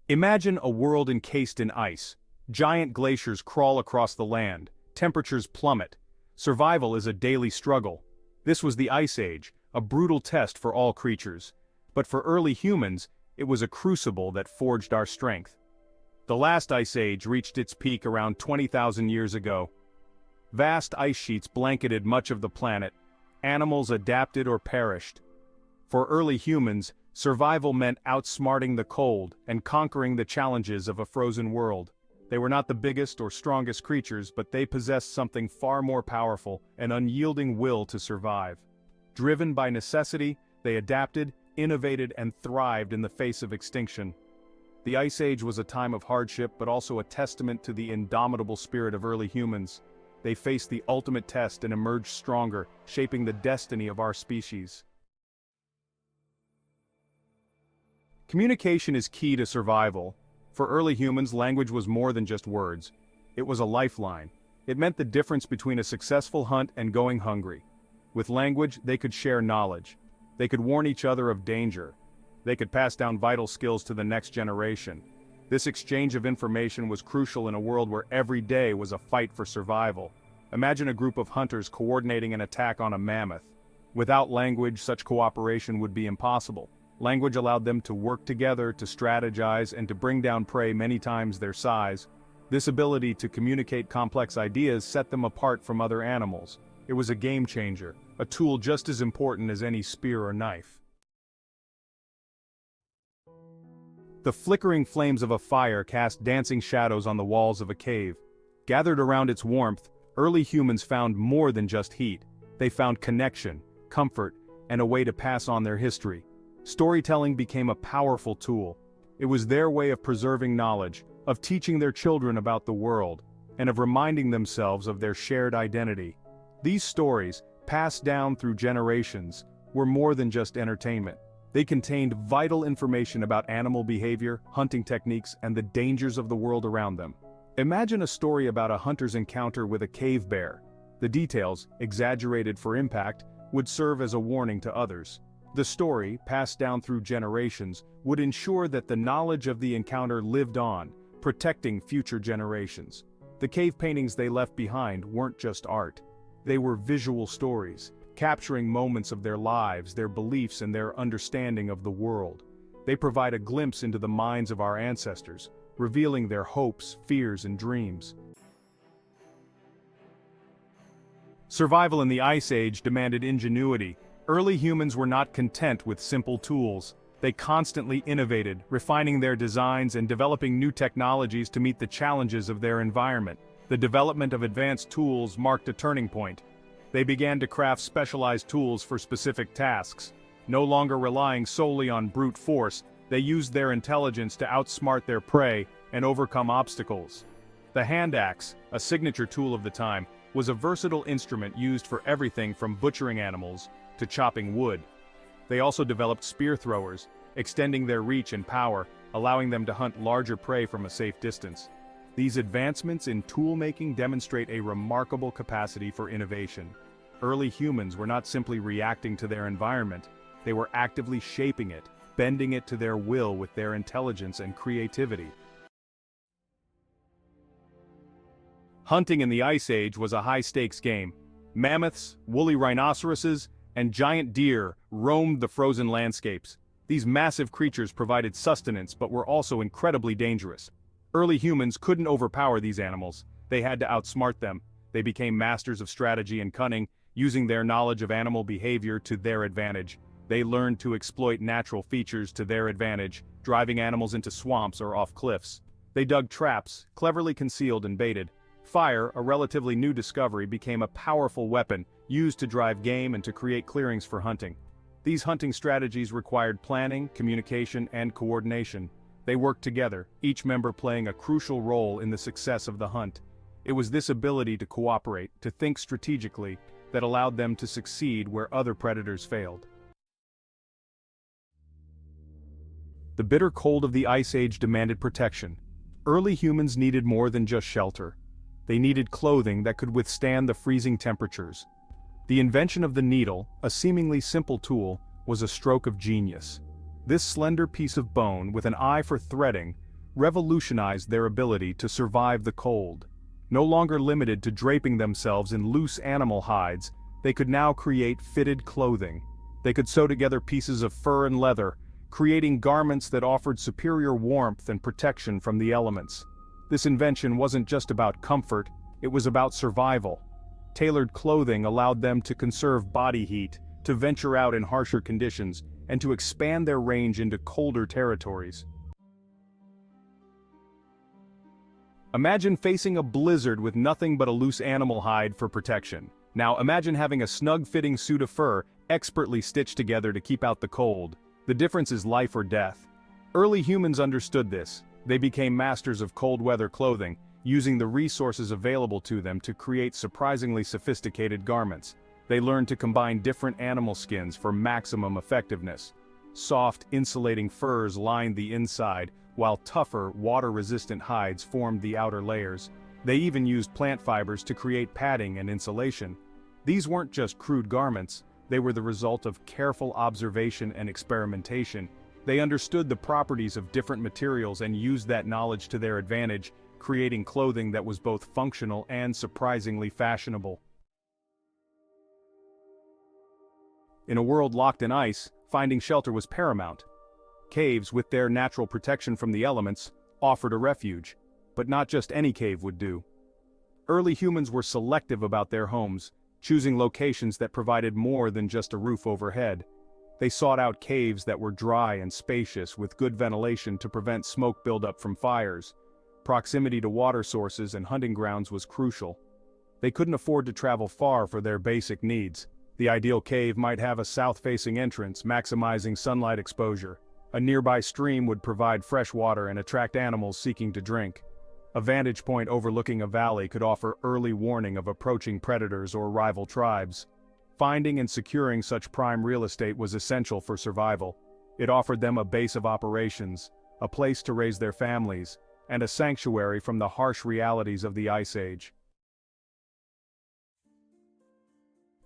Imagine a world encased in ice. Giant glaciers crawl across the land, temperatures plummet. Survival is a daily struggle. This was the Ice Age, a brutal test for all creatures. But for early humans, it was a crucible that forged our strength. The last Ice Age reached its peak around 20,000 years ago. Vast ice sheets blanketed much of the planet. Animals adapted or perished. For early humans, survival meant outsmarting the cold and conquering the challenges of a frozen world. They were not the biggest or strongest creatures, but they possessed something far more powerful, an unyielding will to survive. Driven by necessity, they adapted, innovated, and thrived in the face of extinction. The Ice Age was a time of hardship, but also a testament to the indomitable spirit of early humans. They faced the ultimate test and emerged stronger, shaping the destiny of our species. Communication is key to survival. For early humans, language was more than just words. It was a lifeline. It meant the difference between a successful hunt and going hungry. With language, they could share knowledge. They could warn each other of danger. They could pass down vital skills to the next generation. This exchange of information was crucial in a world where every day was a fight for survival. Imagine a group of hunters coordinating an attack on a mammoth. Without language, such cooperation would be impossible. Language allowed them to work together, to strategize, and to bring down prey many times their size. This ability to communicate complex ideas set them apart from other animals. It was a game changer, a tool just as important as any spear or knife. The flickering flames of a fire cast dancing shadows on the walls of a cave. Gathered around its warmth, early humans found more than just heat. They found connection, comfort, and a way to pass on their history. Storytelling became a powerful tool. It was their way of preserving knowledge, of teaching their children about the world, and of reminding themselves of their shared identity. These stories, passed down through generations, were more than just entertainment. They contained vital information about animal behavior, hunting techniques, and the dangers of the world around them. Imagine a story about a hunter's encounter with a cave bear. The details, exaggerated for impact, would serve as a warning to others. The story, passed down through generations, would ensure that the knowledge of the encounter lived on, protecting future generations. The cave paintings they left behind weren't just art. They were visual stories, capturing moments of their lives, their beliefs, and their understanding of the world. They provide a glimpse into the minds of our ancestors, revealing their hopes, fears, and dreams. Survival in the Ice Age demanded ingenuity. Early humans were not content with simple tools. They constantly innovated, refining their designs and developing new technologies to meet the challenges of their environment. The development of advanced tools marked a turning point. They began to craft specialized tools for specific tasks. No longer relying solely on brute force, they used their intelligence to outsmart their prey and overcome obstacles. The hand axe, a signature tool of the time, was a versatile instrument used for everything from butchering animals to chopping wood. They also developed spear throwers, extending their reach and power, allowing them to hunt larger prey from a safe distance. These advancements in tool-making demonstrate a remarkable capacity for innovation. Early humans were not simply reacting to their environment, they were actively shaping it, bending it to their will with their intelligence and creativity. Hunting in the Ice Age was a high-stakes game. Mammoths, woolly rhinoceroses, and giant deer roamed the frozen landscapes. These massive creatures provided sustenance but were also incredibly dangerous. Early humans couldn't overpower these animals. They had to outsmart them. They became masters of strategy and cunning, using their knowledge of animal behavior to their advantage. They learned to exploit natural features to their advantage, driving animals into swamps or off cliffs. They dug traps, cleverly concealed and baited. Fire, a relatively new discovery, became a powerful weapon, used to drive game and to create clearings for hunting. These hunting strategies required planning, communication, and coordination. They worked together, each member playing a crucial role in the success of the hunt. It was this ability to cooperate, to think strategically, that allowed them to succeed where other predators failed. The bitter cold of the Ice Age demanded protection. Early humans needed more than just shelter. They needed clothing that could withstand the freezing temperatures. The invention of the needle, a seemingly simple tool, was a stroke of genius. This slender piece of bone, with an eye for threading, revolutionized their ability to survive the cold. No longer limited to draping themselves in loose animal hides, they could now create fitted clothing. They could sew together pieces of fur and leather, creating garments that offered superior warmth and protection from the elements. This invention wasn't just about comfort, it was about survival. Tailored clothing allowed them to conserve body heat, to venture out in harsher conditions, and to expand their range into colder territories. Imagine facing a blizzard with nothing but a loose animal hide for protection. Now imagine having a snug-fitting suit of fur, expertly stitched together to keep out the cold. The difference is life or death. Early humans understood this. They became masters of cold-weather clothing, using the resources available to them to create surprisingly sophisticated garments. They learned to combine different animal skins for maximum effectiveness. Soft, insulating furs lined the inside, while tougher, water-resistant hides formed the outer layers. They even used plant fibers to create padding and insulation. These weren't just crude garments, they were the result of careful observation and experimentation. They understood the properties of different materials and used that knowledge to their advantage, creating clothing that was both functional and surprisingly fashionable. In a world locked in ice, finding shelter was paramount. Caves, with their natural protection from the elements, offered a refuge. But not just any cave would do. Early humans were selective about their homes, choosing locations that provided more than just a roof overhead. They sought out caves that were dry and spacious with good ventilation to prevent smoke buildup from fires. Proximity to water sources and hunting grounds was crucial. They couldn't afford to travel far for their basic needs. The ideal cave might have a south-facing entrance, maximizing sunlight exposure. A nearby stream would provide fresh water and attract animals seeking to drink. A vantage point overlooking a valley could offer early warning of approaching predators or rival tribes. Finding and securing such prime real estate was essential for survival. It offered them a base of operations, a place to raise their families, and a sanctuary from the harsh realities of the Ice Age.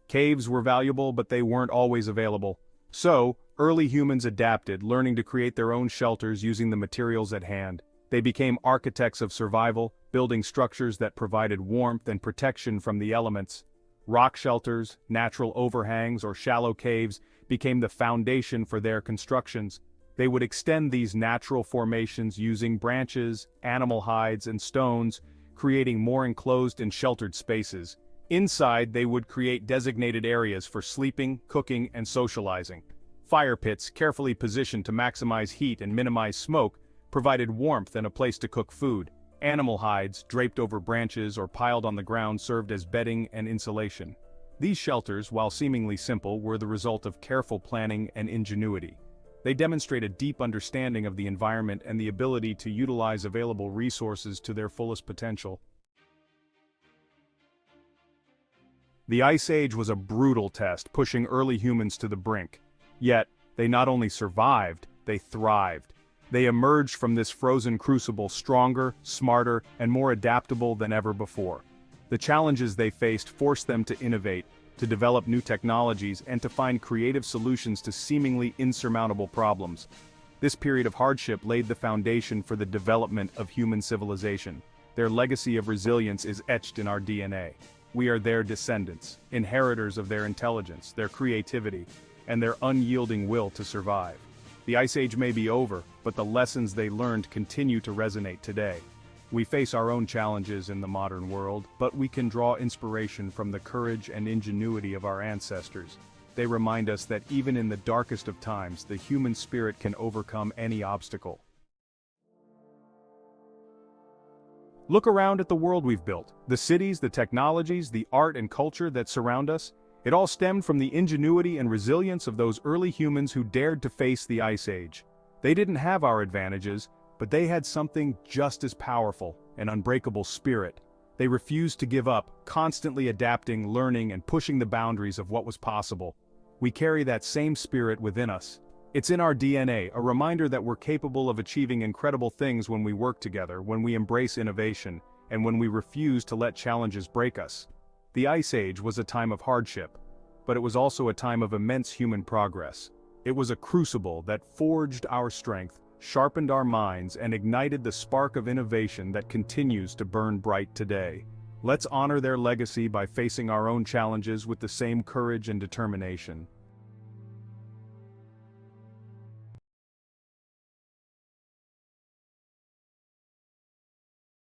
Caves were valuable, but they weren't always available. So, early humans adapted, learning to create their own shelters using the materials at hand. They became architects of survival, building structures that provided warmth and protection from the elements. Rock shelters, natural overhangs, or shallow caves became the foundation for their constructions. They would extend these natural formations using branches, animal hides, and stones, creating more enclosed and sheltered spaces. Inside, they would create designated areas for sleeping, cooking, and socializing. Fire pits, carefully positioned to maximize heat and minimize smoke, provided warmth and a place to cook food. Animal hides, draped over branches or piled on the ground, served as bedding and insulation. These shelters, while seemingly simple, were the result of careful planning and ingenuity. They demonstrate a deep understanding of the environment and the ability to utilize available resources to their fullest potential. The Ice Age was a brutal test, pushing early humans to the brink. Yet, they not only survived, they thrived. They emerged from this frozen crucible stronger, smarter, and more adaptable than ever before. The challenges they faced forced them to innovate, to develop new technologies, and to find creative solutions to seemingly insurmountable problems. This period of hardship laid the foundation for the development of human civilization. Their legacy of resilience is etched in our DNA. We are their descendants, inheritors of their intelligence, their creativity, and their unyielding will to survive. The Ice Age may be over, but the lessons they learned continue to resonate today. We face our own challenges in the modern world, but we can draw inspiration from the courage and ingenuity of our ancestors. They remind us that even in the darkest of times, the human spirit can overcome any obstacle. Look around at the world we've built. The cities, the technologies, the art and culture that surround us. It all stemmed from the ingenuity and resilience of those early humans who dared to face the Ice Age. They didn't have our advantages, but they had something just as powerful, an unbreakable spirit. They refused to give up, constantly adapting, learning, and pushing the boundaries of what was possible. We carry that same spirit within us. It's in our DNA, a reminder that we're capable of achieving incredible things when we work together, when we embrace innovation, and when we refuse to let challenges break us. The Ice Age was a time of hardship, but it was also a time of immense human progress. It was a crucible that forged our strength, sharpened our minds and ignited the spark of innovation that continues to burn bright today. Let's honor their legacy by facing our own challenges with the same courage and determination.